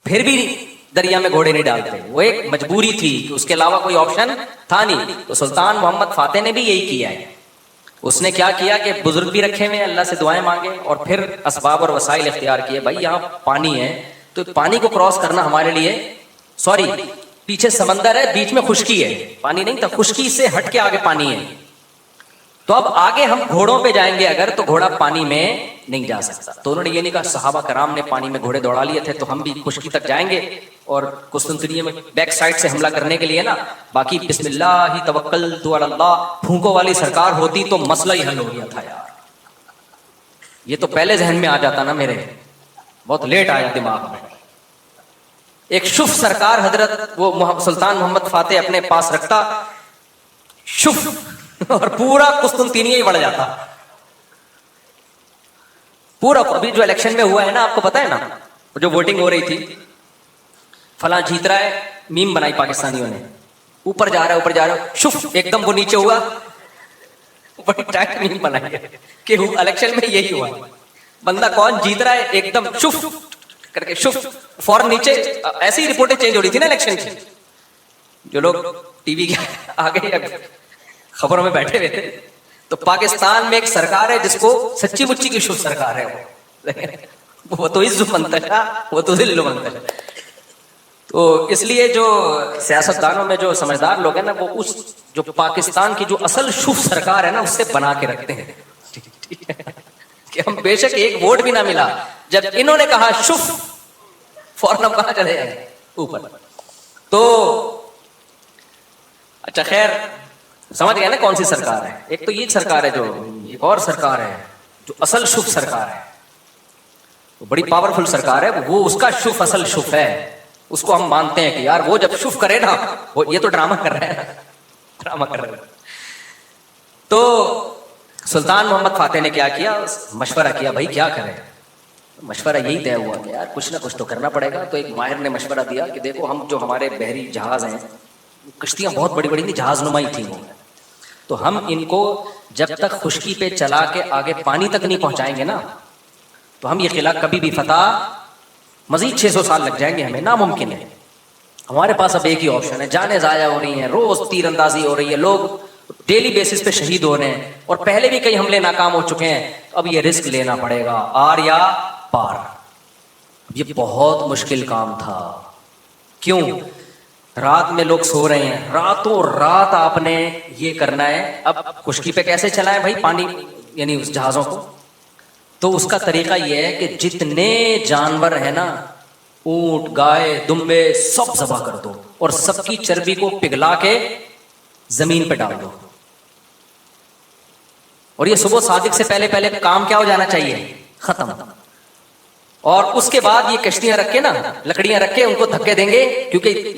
پھر بھی دریا میں گھوڑے نہیں ڈالتے، وہ ایک مجبوری تھی، اس کے علاوہ کوئی آپشن تھا نہیں. تو سلطان محمد فاتح نے بھی یہی کیا ہے. اس نے کیا کیا کہ بزرگ بھی رکھے ہوئے اللہ سے دعائیں مانگے اور پھر اسباب اور وسائل اختیار کیے. بھائی یہاں پانی ہے تو پانی کو کراس کرنا ہمارے لیے، سوری پیچھے سمندر ہے، بیچ میں خشکی ہے، پانی نہیں تھا، خشکی سے ہٹ کے آگے پانی ہے. تو اب آگے ہم گھوڑوں پہ جائیں گے اگر، تو گھوڑا پانی میں نہیں جا سکتا. تو انہوں نے یہ نہیں کہا، صحابہ کرام نے پانی میں گھوڑے دوڑا لیے تھے تو ہم بھی خشکی تک جائیں گے اور قسطنطنیہ میں بیک سائڈ سے حملہ کرنے کے لیے نا، باقی بسم اللہ توکلت علی اللہ پھونکوں والی سرکار ہوتی تو مسئلہ ہی حل ہو گیا تھا یار. یہ تو پہلے ذہن میں آ جاتا نا، میرے بہت لیٹ آیا دماغ میں. ایک شف سرکار حضرت وہ سلطان محمد فاتح اپنے پاس رکھتا شف، اور پورا قسطنطنیہ ہی بڑھ جاتا پورا. ابھی جو الیکشن میں ہوا ہے نا، آپ کو پتا ہے نا، جو ووٹنگ ہو رہی تھی، فلاں جیت رہا ہے، میم بنائی پاکستانیوں نے، اوپر جا رہا ہے اوپر جا رہا ہے، شف ایک دم وہ نیچے ہوا، بڑی ٹائٹ میم بنائی ہے کہ الیکشن میں یہی ہوا. بندہ کون جیت رہا ہے ایک دم شف کر کے، شف فوراً نیچے. ایسی ہی رپورٹیں چینج ہو رہی تھی نا الیکشن کی. جو لوگ ٹی وی کے آگے خبروں میں بیٹھے ہوئے تھے، تو پاکستان میں ایک سرکار ہے جس کو سچی مچی کی شف سرکار ہے، وہ تو عز منتشا وہ تو ذل منتشا. تو اس لیے جو سیاستدانوں میں جو سمجھدار لوگ ہیں نا، وہ اس جو پاکستان کی جو اصل شف سرکار ہے نا، اس سے بنا کے رکھتے ہیں کہ ہم بے شک ایک ووٹ بھی نہ ملا، جب انہوں نے کہا شف فوراً ہم کہاں چلے جائیں اوپر. تو اچھا خیر سمجھ گئے نا کون سی سرکار ہے. ایک تو یہ سرکار ہے، جو ایک اور سرکار ہے جو اصل شف سرکار ہے، وہ بڑی پاورفل سرکار ہے، وہ اس کا شف اصل شف ہے، اس کو ہم مانتے ہیں کہ یار وہ جب شف کرے نا، وہ یہ تو ڈرامہ کر رہے ہیں، ڈرامہ کر رہے ہیں. تو سلطان محمد فاتح نے کیا کیا، مشورہ کیا بھائی کیا کریں. مشورہ یہی طے ہوا کہ یار کچھ نہ کچھ تو کرنا پڑے گا. تو ایک ماہر نے مشورہ دیا کہ دیکھو ہم جو ہمارے بحری جہاز ہیں، کشتیاں بہت بڑی بڑی نہیں، جہاز نمائی تھیں وہ، تو ہم ان کو جب تک خشکی پہ چلا کے آگے پانی تک نہیں پہنچائیں گے نا، تو ہم یہ قلعہ کبھی بھی فتح، مزید 600 سال لگ جائیں گے ہمیں، ناممکن ہے. ہمارے پاس اب ایک ہی آپشن ہے، جانیں ضائع ہو رہی ہیں، روز تیر اندازی ہو رہی ہے، لوگ ڈیلی بیسس پہ شہید ہو رہے ہیں، اور پہلے بھی کئی حملے ناکام ہو چکے ہیں. اب یہ رسک لینا پڑے گا، آر یا پار. یہ بہت مشکل کام تھا. کیوں؟ رات میں لوگ سو رہے ہیں، راتوں رات آپ نے یہ کرنا ہے. اب خشکی پہ کیسے چلائیں بھائی پانی، یعنی اس جہازوں کو؟ تو اس کا طریقہ یہ ہے کہ جتنے جانور ہیں نا، اونٹ گائے دمبے، سب ذبح کر دو اور سب کی چربی کو پگھلا کے زمین پہ ڈال دو. اور یہ صبح صادق سے پہلے پہلے کام کیا ہو جانا چاہیے، ختم. اور اس کے بعد یہ کشتیاں رکھ کے نا، لکڑیاں رکھ کے ان کو دھکے دیں گے، کیونکہ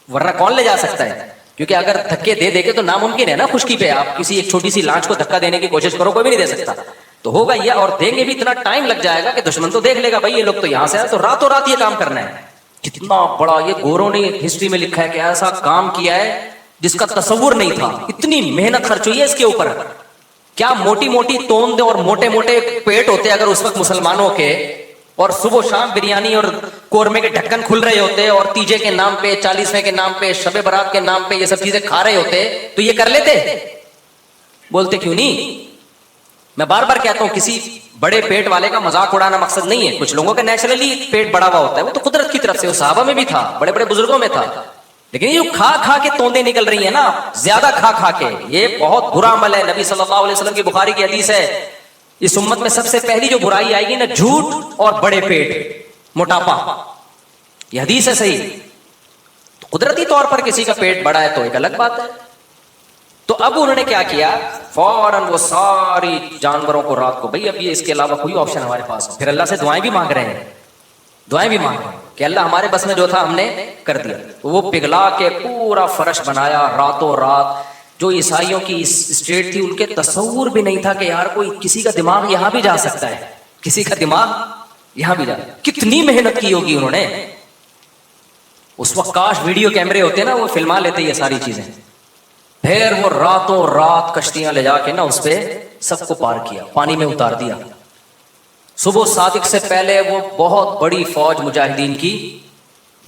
ورنہ کون لے جا سکتا ہے. کیونکہ اگر دھکے دے دے کے تو ناممکن ہے نا خشکی پہ آپ کسی ایک چھوٹی سی لانچ کو دھکا دینے کی کوشش کرو، کوئی بھی نہیں دے سکتا. تو ہوگا یہ، اور دیں گے بھی اتنا ٹائم لگ جائے گا کہ دشمن تو دیکھ لے گا بھائی یہ لوگ تو یہاں سے آئے، تو راتوں رات یہ کام کرنا ہے. کتنا بڑا یہ گوروں نے ہسٹری میں لکھا ہے کہ ایسا کام کیا ہے جس کا تصور نہیں تھا. اتنی محنت خرچ ہوئی ہے اس کے اوپر. کیا موٹی موٹی توند اور موٹے موٹے پیٹ ہوتے اگر اس وقت مسلمانوں کے، اور صبح شام بریانی اور قورمے کے ڈھکن کھل رہے ہوتے، اور تیجے کے نام پہ، 40ویں کے نام پہ، شب برات کے نام پہ یہ سب چیزیں کھا رہے ہوتے، تو یہ کر لیتے؟ بولتے کیوں نہیں؟ میں بار بار کہتا ہوں کسی بڑے پیٹ والے کا مذاق اڑانا مقصد نہیں ہے. کچھ لوگوں کا نیچرلی پیٹ بڑا ہوا ہوتا ہے، وہ تو قدرت کی طرف سے، وہ صحابہ میں بھی تھا، بڑے بڑے بزرگوں میں تھا. لیکن یہ کھا کھا کے توندیں نکل رہی ہیں نا، زیادہ کھا کھا کے، یہ بہت برا عمل ہے. نبی صلی اللہ علیہ وسلم کی بخاری کی حدیث ہے، اس امت میں سب سے پہلی جو برائی آئے گی نا، جھوٹ اور بڑے پیٹ، موٹاپا. یہ حدیث ہے صحیح. قدرتی طور پر کسی کا پیٹ بڑا ہے تو ایک الگ بات ہے. تو اب انہوں نے کیا کیا، فوراً وہ ساری جانوروں کو رات کو، بھائی اب یہ اس کے علاوہ کوئی آپشن ہمارے پاس. پھر اللہ سے دعائیں بھی مانگ رہے ہیں، دعائیں بھی مانگ رہے ہیں کہ اللہ ہمارے بس میں جو تھا ہم نے کر دیا. تو وہ پگھلا کے پورا فرش بنایا راتوں رات. جو عیسائیوں کی اسٹیٹ تھی ان کے تصور بھی نہیں تھا کہ یار کوئی کسی کا دماغ یہاں بھی جا سکتا ہے، کسی کا دماغ یہاں بھی جا. کتنی محنت کی ہوگی انہوں نے. اس وقت کاش ویڈیو کیمرے ہوتے نا، وہ فلما لیتے یہ ساری چیزیں. پھر وہ راتوں رات کشتیاں لے جا کے نا اس پہ سب کو پار کیا، پانی میں اتار دیا. صبح صادق سے پہلے وہ بہت بڑی فوج مجاہدین کی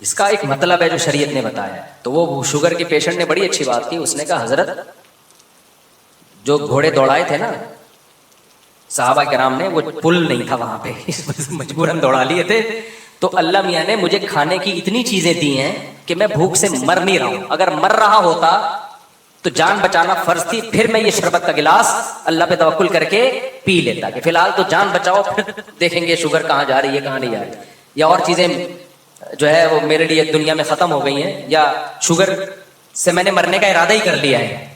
اس کا ایک مطلب ہے جو شریعت نے بتایا ہے. تو وہ شوگر کے پیشنٹ نے بڑی اچھی بات کی. اس نے کہا حضرت جو گھوڑے دوڑائے تھے نا صحابہ کرام نے, وہ پل نہیں تھا وہاں پہ, مجبوراً دوڑا لیے تھے. تو اللہ میاں نے مجھے کھانے کی اتنی چیزیں دی ہیں کہ میں بھوک سے مر نہیں رہا ہوں. اگر مر رہا ہوتا تو جان بچانا فرض تھی, پھر میں یہ شربت کا گلاس اللہ پہ توکل کر کے پی لیتا کہ فی الحال تو جان بچاؤ, پھر دیکھیں گے شوگر کہاں جا رہی ہے کہاں نہیں جا رہی, یا اور چیزیں جو ہے وہ میرے لیے دنیا میں ختم ہو گئی ہیں, یا شوگر سے میں نے مرنے کا ارادہ ہی کر لیا ہے,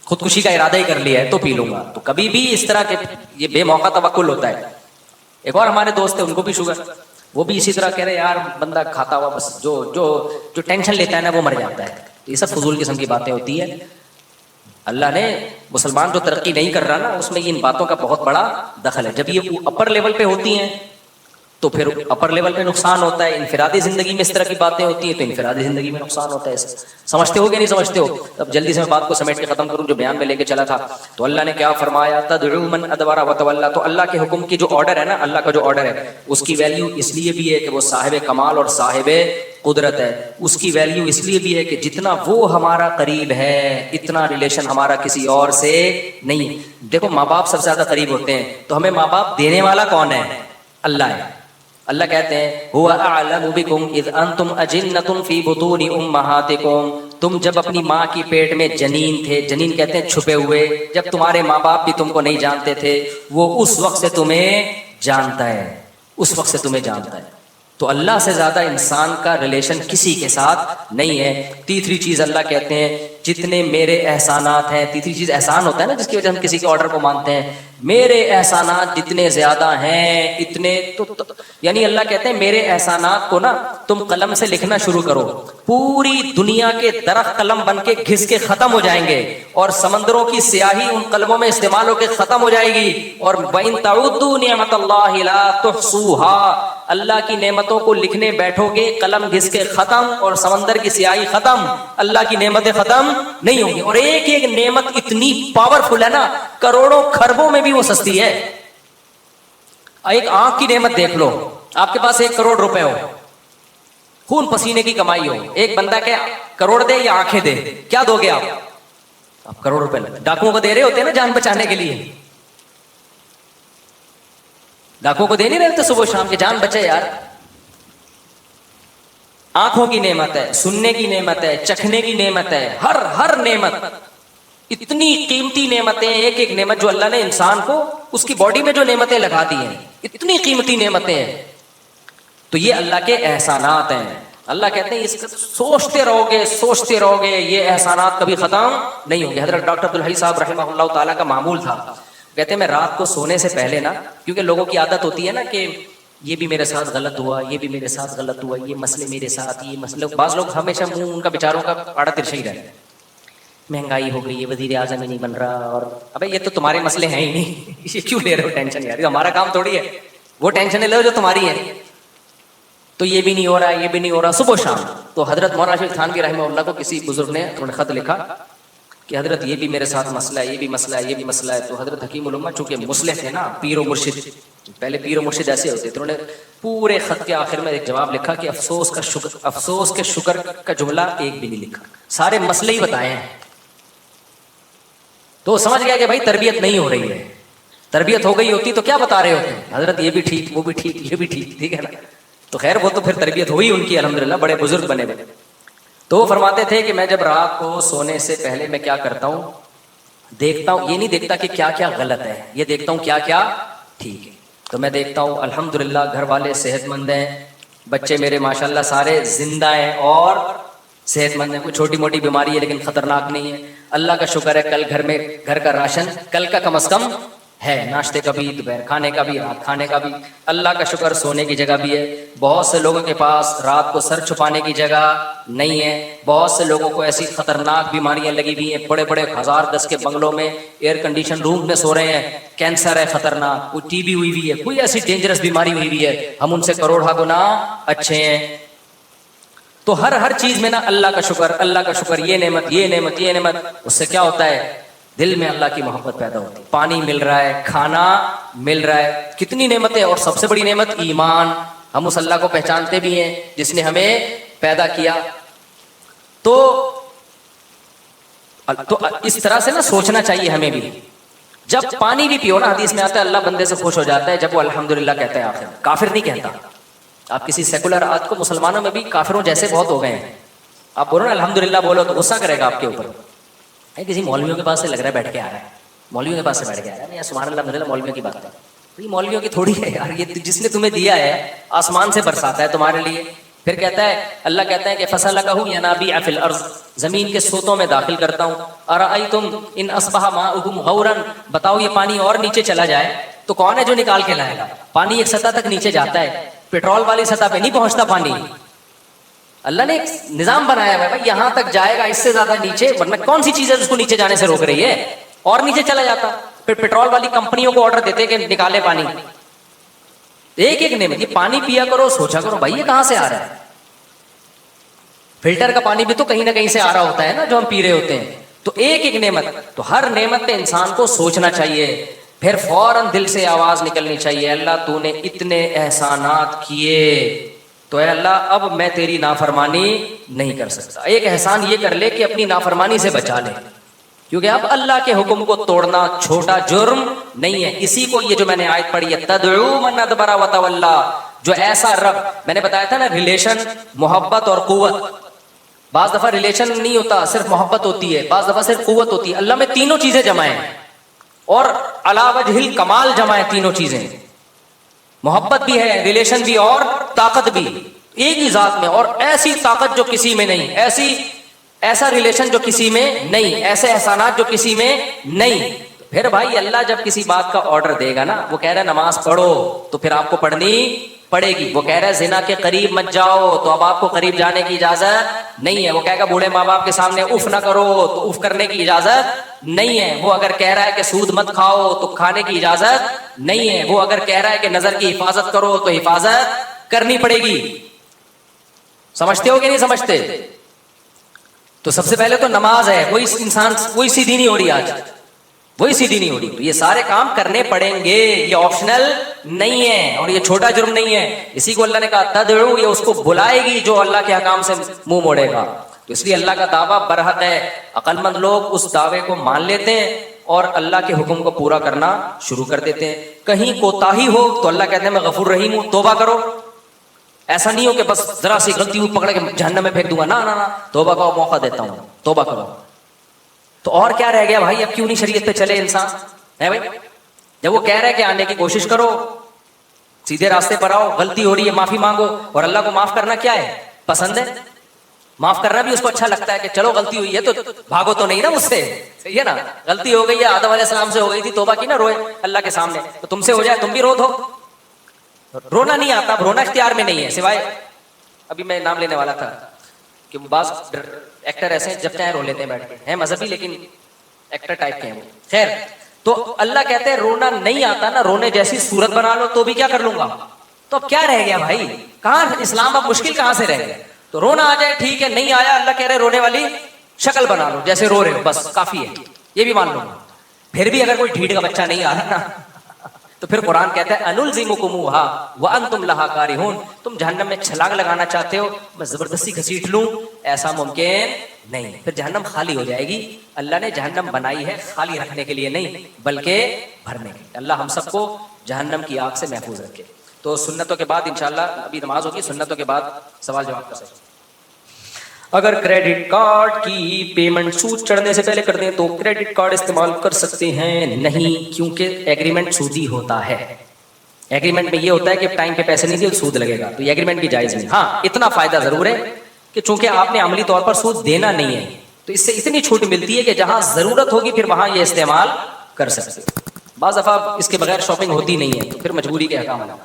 خودکشی کا ارادہ ہی کر لیا ہے, تو پی لوں گا. تو کبھی بھی اس طرح کے یہ بے موقع توکل ہوتا ہے. ایک اور ہمارے دوست ہیں, ان کو بھی شوگر, وہ بھی اسی طرح کہہ رہے یار بندہ کھاتا ہوا بس جو ٹینشن لیتا ہے نا وہ مر جاتا ہے. یہ سب فضول قسم کی باتیں ہوتی ہے. اللہ نے مسلمان جو ترقی نہیں کر رہا نا اس میں ان باتوں کا بہت بڑا دخل ہے. جب یہ اپر لیول پہ ہوتی ہیں تو پھر اپر لیول پہ نقصان ہوتا ہے. انفرادی زندگی میں اس طرح کی باتیں ہوتی ہیں تو انفرادی زندگی میں نقصان ہوتا ہے. سمجھتے ہو کہ نہیں سمجھتے ہو؟ اب جلدی سے میں بات کو سمیٹ کے ختم کروں جو بیان میں لے کے چلا تھا. تو اللہ نے کیا فرمایا, تدعو من ادبر وتولى. تو اللہ کے حکم کی جو آرڈر ہے نا, اللہ کا جو آرڈر ہے اس کی ویلیو اس لیے بھی ہے کہ وہ صاحب کمال اور صاحب قدرت ہے. اس کی ویلیو اس لیے بھی ہے کہ جتنا وہ ہمارا قریب ہے اتنا ریلیشن ہمارا کسی اور سے نہیں. دیکھو ماں باپ سب سے زیادہ قریب ہوتے ہیں, تو ہمیں ماں باپ دینے والا کون ہے؟ اللہ ہے. اللہ کہتے ہیں هو اعلم بكم اذ انتم اجنۃ فی بطون امہاتکم. تم جب اپنی ماں کی پیٹ میں جنین تھے, جنین کہتے ہیں چھپے ہوئے, جب تمہارے ماں باپ بھی تم کو نہیں جانتے تھے, وہ اس وقت سے تمہیں جانتا ہے, اس وقت سے تمہیں جانتا ہے. تو اللہ سے زیادہ انسان کا ریلیشن کسی کے ساتھ نہیں ہے. تیسری چیز اللہ کہتے ہیں جتنے میرے احسانات ہیں, تیسری چیز احسان ہوتا ہے نا جس کی وجہ سے ہم کسی کے آرڈر کو مانتے ہیں, میرے احسانات جتنے زیادہ ہیں اتنے تو یعنی اللہ کہتے ہیں میرے احسانات کو نا تم قلم سے لکھنا شروع کرو, پوری دنیا کے درخت قلم بن کے گھس کے ختم ہو جائیں گے, اور سمندروں کی سیاہی ان قلموں میں استعمال ہو کے ختم ہو جائے گی. اور وَإِن تَعُدُّوا نِعْمَةَ اللَّهِ لَا تُحْصُوهَا. اللہ کی نعمتوں کو لکھنے بیٹھو گے قلم گھس کے ختم, اور سمندر کی سیاہی ختم, اللہ کی نعمتیں ختم نہیں ہوں گی. اور ایک ایک نعمت اتنی پاورفل ہے نا, کروڑوں خربوں میں بھی وہ سستی ہے. ایک آنکھ کی نعمت دیکھ لو, آپ کے پاس 1 کروڑ روپے ہو, خون پسینے کی کمائی ہو, ایک بندہ کہ کروڑ دے یا آنکھیں دے, کیا دو گے آپ؟ آپ کروڑ روپے ڈاکوؤں کو دے رہے ہوتے ہیں نا جان بچانے کے لیے, ڈاکوؤں کو دے نہیں رہے صبح شام کے جان بچے یار. آنکھوں کی نعمت ہے, سننے کی نعمت ہے, چکھنے کی نعمت ہے, ہر نعمت, اتنی قیمتی نعمتیں, ایک ایک نعمت جو اللہ نے انسان کو اس کی باڈی میں جو نعمتیں لگا دی ہیں, اتنی قیمتی نعمتیں ہیں. تو یہ اللہ کے احسانات ہیں. اللہ کہتے ہیں اس کا سوچتے رہو گے یہ احسانات کبھی ختم نہیں ہوں گے. حضرت ڈاکٹر عبدالحی صاحب رحمہ اللہ تعالیٰ کا معمول تھا, کہتے ہیں میں رات کو سونے سے پہلے نا, کیونکہ لوگوں کی عادت ہوتی ہے نا کہ یہ بھی میرے ساتھ غلط ہوا, یہ بھی میرے ساتھ غلط ہوا, یہ مسئلے میرے ساتھ, یہ مسئلے, بعض لوگ ہمیشہ منہ ان کا بیچاروں کا آڑا ترچھا ہی رہتا ہے, مہنگائی ہو گئی, یہ وزیر اعظم ہی نہیں بن رہا, اور ابے یہ تو تمہارے مسئلے ہیں ہی نہیں, یہ کیوں لے رہے ہو ٹینشن یار, ہمارا کام تھوڑی ہے, وہ ٹینشن لے جو تمہاری ہے. تو یہ بھی نہیں ہو رہا, یہ بھی نہیں ہو رہا, صبح شام. تو حضرت مولانا راشد تھانوی رحمہ اللہ کو کسی بزرگ نے انہوں نے خط لکھا کہ حضرت یہ بھی میرے ساتھ مسئلہ ہے, یہ بھی مسئلہ ہے, یہ بھی مسئلہ ہے. تو حضرت حکیم الامہ چونکہ مصلح تھے نا, پیر و مرشد, پہلے پیر و مرشد ایسے ہوتے تھے, انہوں نے پورے خط کے آخر میں ایک جواب لکھا کہ افسوس کے شکر کا جملہ ایک بھی نہیں لکھا, سارے مسئلے ہی بتائے ہیں. تو سمجھ گیا کہ بھائی تربیت نہیں ہو رہی ہے, تربیت ہو گئی ہوتی تو کیا بتا رہے ہوتے ہیں حضرت یہ بھی ٹھیک, وہ بھی ٹھیک, یہ بھی ٹھیک, ٹھیک ہے نا. تو خیر وہ تو پھر تربیت ہوئی ان کی الحمدللہ, بڑے بزرگ بنے ہوئے. تو وہ فرماتے تھے کہ میں جب رات کو سونے سے پہلے میں کیا کرتا ہوں, دیکھتا ہوں, یہ نہیں دیکھتا کہ کیا کیا غلط ہے, یہ دیکھتا ہوں کیا کیا ٹھیک ہے. تو میں دیکھتا ہوں الحمدللہ گھر والے صحت مند ہیں, بچے میرے ماشاءاللہ سارے زندہ ہیں اور صحت مند ہیں, کوئی چھوٹی موٹی بیماری ہے لیکن خطرناک نہیں ہے. اللہ کا شکر ہے کل گھر میں گھر کا راشن کل کا کم از کم ہے, ناشتے کا بھی, دوپہر کھانے کا بھی, رات کھانے کا بھی. اللہ کا شکر سونے کی جگہ بھی ہے. بہت سے لوگوں کے پاس رات کو سر چھپانے کی جگہ نہیں ہے, بہت سے لوگوں کو ایسی خطرناک بیماریاں لگی ہوئی ہیں, بڑے بڑے 1000 کے بنگلوں میں ایئر کنڈیشن روم میں سو رہے ہیں, کینسر ہے خطرناک, کوئی ٹی بی ہوئی ہوئی ہے, کوئی ایسی ڈینجرس بیماری ہوئی ہوئی ہے, ہم ان سے کروڑا گنا اچھے ہیں. تو ہر چیز میں نا اللہ کا شکر, اللہ کا شکر, یہ نعمت, یہ نعمت, یہ نعمت. اس سے کیا ہوتا ہے, دل میں اللہ کی محبت پیدا ہوتی ہے. پانی مل رہا ہے, کھانا مل رہا ہے, کتنی نعمتیں. اور سب سے بڑی نعمت ایمان. ہم اس اللہ کو پہچانتے بھی ہیں جس نے ہمیں پیدا کیا. تو اس طرح سے نا سوچنا چاہیے ہمیں بھی. جب پانی بھی پیو نا، حدیث میں آتا ہے اللہ بندے سے خوش ہو جاتا ہے جب وہ الحمدللہ کہتا ہے. آخر کافر نہیں کہتا. آپ کسی سیکولر آج کو مسلمانوں میں بھی کافروں جیسے بہت ہو گئے ہیں. آپ بولو نا الحمدللہ بولو تو غصہ کرے گا آپ کے اوپر. کسی مولویوں کے پاس سے لگ رہا ہے بیٹھ کے آ رہا ہے، مولویوں کے پاس سے بیٹھ کے آ رہا ہے. یا سبحان اللہ الحمدللہ مولویوں کی بات ہے. یہ مولویوں کی تھوڑی ہے یار، یہ جس نے تمہیں دیا ہے آسمان سے برساتا ہے تمہارے لیے. پھر کہتا ہے اللہ کہتا ہے کہ فَسَلَكَهُ يَنَابِيعَ فِي الْأَرْضِ، زمین کے سوتوں میں داخل کرتا ہوں. أَرَأَيْتُمْ إِنْ أَصْبَحَ مَاؤُكُمْ غَوْرًا، بتاؤ یہ پانی اور نیچے چلا جائے تو کون ہے جو نکال کے لائے گا؟ پانی ایک سطح تک نیچے جاتا ہے، پیٹرول والی سطح پہ نہیں پہنچتا پانی. اللہ نے ایک نظام بنایا ہے بھائی، یہاں تک جائے گا، اس سے زیادہ نیچے، ورنہ کون سی چیز ہے جس کو نیچے جانے سے روک رہی ہے؟ اور نیچے چلا جاتا. پھر پیٹرول والی کمپنیوں کو آرڈر دیتے کہ نکالے پانی. ایک ایک نعمت، یہ پانی پیا کرو، سوچا کرو بھائی یہ کہاں سے آ رہا ہے. فلٹر کا پانی بھی تو کہیں نہ کہیں سے آ رہا ہوتا ہے نا جو ہم پی رہے ہوتے ہیں. تو ایک ایک نعمت، تو ہر نعمت پہ انسان کو سوچنا چاہیے. پھر فوراً دل سے آواز نکلنی چاہیے اللہ تو نے اتنے احسانات کیے تو اے اللہ اب میں تیری نافرمانی نہیں کر سکتا. ایک احسان یہ کر لے کہ اپنی نافرمانی سے بچا لے، کیونکہ اب اللہ کے حکم کو توڑنا چھوٹا جرم نہیں ہے. اسی کو یہ جو میں نے آیت پڑھی ہے تدعو من ادبر وتولی، جو ایسا رب، میں نے بتایا تھا نا ریلیشن محبت اور قوت. بعض دفعہ ریلیشن نہیں ہوتا، صرف محبت ہوتی ہے، بعض دفعہ صرف قوت ہوتی ہے. اللہ میں تینوں چیزیں جمع ہیں اور علی وجہ الکمال جمع ہیں تینوں چیزیں. محبت بھی ہے، ریلیشن بھی اور طاقت بھی، ایک ہی ذات میں. اور ایسی طاقت جو کسی میں نہیں، ایسا ریلیشن جو کسی میں نہیں، ایسے احسانات جو کسی میں نہیں. پھر بھائی اللہ جب کسی بات کا آرڈر دے گا نا، وہ کہہ رہا ہے نماز پڑھو تو پھر آپ کو پڑھنی پڑے گی. وہ کہہ رہا ہے زنا کے قریب مت جاؤ تو اب آپ کو قریب جانے کی اجازت نہیں ہے. وہ کہے گا بوڑھے ماں باپ کے سامنے اف نہ کرو تو اف کرنے کی اجازت نہیں ہے. وہ اگر کہہ رہا ہے کہ سود مت کھاؤ تو کھانے کی اجازت نہیں ہے. وہ اگر کہہ رہا ہے کہ نظر کی حفاظت کرو تو حفاظت کرنی پڑے گی. سمجھتے ہو کہ نہیں سمجھتے؟ تو سب سے پہلے تو نماز ہے، وہی انسان وہی سیدھی نہیں ہو رہی آج، وہی سیدھی نہیں ہو رہی. تو یہ سارے کام کرنے پڑیں گے، یہ آپشنل نہیں ہے اور یہ چھوٹا جرم نہیں ہے. اسی کو اللہ نے کہا تدعو، یہ اس کو بلائے گی جو اللہ کے حکام سے منہ موڑے گا. تو اس لیے اللہ کا دعویٰ برحق ہے. عقل مند لوگ اس دعوے کو مان لیتے ہیں اور اللہ کے حکم کو پورا کرنا شروع کر دیتے ہیں. کہیں کوتاہی ہو تو اللہ کہتے ہیں میں غفور رحیم ہوں، توبہ کرو. ایسا نہیں ہو کہ بس ذرا سی غلطی ہوئی پکڑ کے جہنم میں پھینک دوں گا، نہ نہ، توبہ کا موقع دیتا ہوں، توبہ کرو. تو اور کیا رہ گیا بھائی؟ اب کیوں نہیں شریعت پہ چلے انسان ہے بھائی؟ جب وہ کہہ رہے کہ آنے کی کوشش کرو، سیدھے راستے پر آؤ، غلطی ہو رہی ہے معافی مانگو. اور اللہ کو معاف کرنا کیا ہے؟ پسند ہے. معاف کرنا بھی اس کو اچھا لگتا ہے کہ چلو غلطی ہوئی ہے تو بھاگو تو نہیں نا مجھ سے، صحیح ہے نا؟ غلطی ہو گئی ہے، آدم علیہ السلام سے ہو گئی تھی، توبہ کی نا، روئے اللہ کے سامنے، تو تم سے ہو جائے تم بھی رو دو. رونا نہیں آتا، رونا اختیار میں نہیں ہے. سوائے ابھی میں نام لینے والا تھا کہ بعض ایکٹر ایسے ہیں جب چاہے رو لیتے ہیں بیٹھ کے، ہیں مذہبی لیکن ایکٹر ٹائپ کے ہیں وہ. خیر، تو اللہ کہتے ہیں رونا نہیں آتا نا، رونے جیسی صورت بنا لو تو بھی کیا کر لوں گا. تو اب کیا رہ گیا بھائی؟ کہاں اسلام اب مشکل کہاں سے رہ گیا؟ تو رونا آ جائے ٹھیک ہے، نہیں آیا اللہ کہہ رہے رونے والی شکل بنا لو جیسے رو رہے ہو، بس کافی ہے، یہ بھی مان لوں گا. پھر بھی اگر کوئی ڈھیٹ کا بچہ نہیں آ رہا نا تو پھر قرآن کہتا ہے انلزمکموہا وانتم لہا کارہون، تم جہنم میں چھلانگ لگانا چاہتے ہو، میں زبردستی گھسیٹ لوں، ایسا ممکن نہیں. پھر جہنم خالی ہو جائے گی. اللہ نے جہنم بنائی ہے خالی رکھنے کے لیے نہیں بلکہ بھرنے کے لیے. اللہ ہم سب کو جہنم کی آگ سے محفوظ رکھے. تو سنتوں کے بعد انشاءاللہ ابھی نماز ہوگی، سنتوں کے بعد سوال جواب کر سکتے. اگر کریڈٹ کارڈ کی پیمنٹ سود چڑھنے سے پہلے کر دیں تو کریڈٹ کارڈ استعمال کر سکتے ہیں؟ نہیں، کیونکہ ایگریمنٹ سودی ہوتا ہے. ایگریمنٹ میں یہ ہوتا ہے کہ ٹائم پہ پیسے نہیں دیے سود لگے گا، تو یہ ایگریمنٹ بھی جائز نہیں. ہاں اتنا فائدہ ضرور ہے کہ چونکہ آپ نے عملی طور پر سود دینا نہیں ہے تو اس سے اتنی چھوٹ ملتی ہے کہ جہاں ضرورت ہوگی پھر وہاں یہ استعمال کر سکتے. بعض دفعہ اس کے بغیر شاپنگ ہوتی نہیں ہے تو پھر مجبوری کے احکام ہے.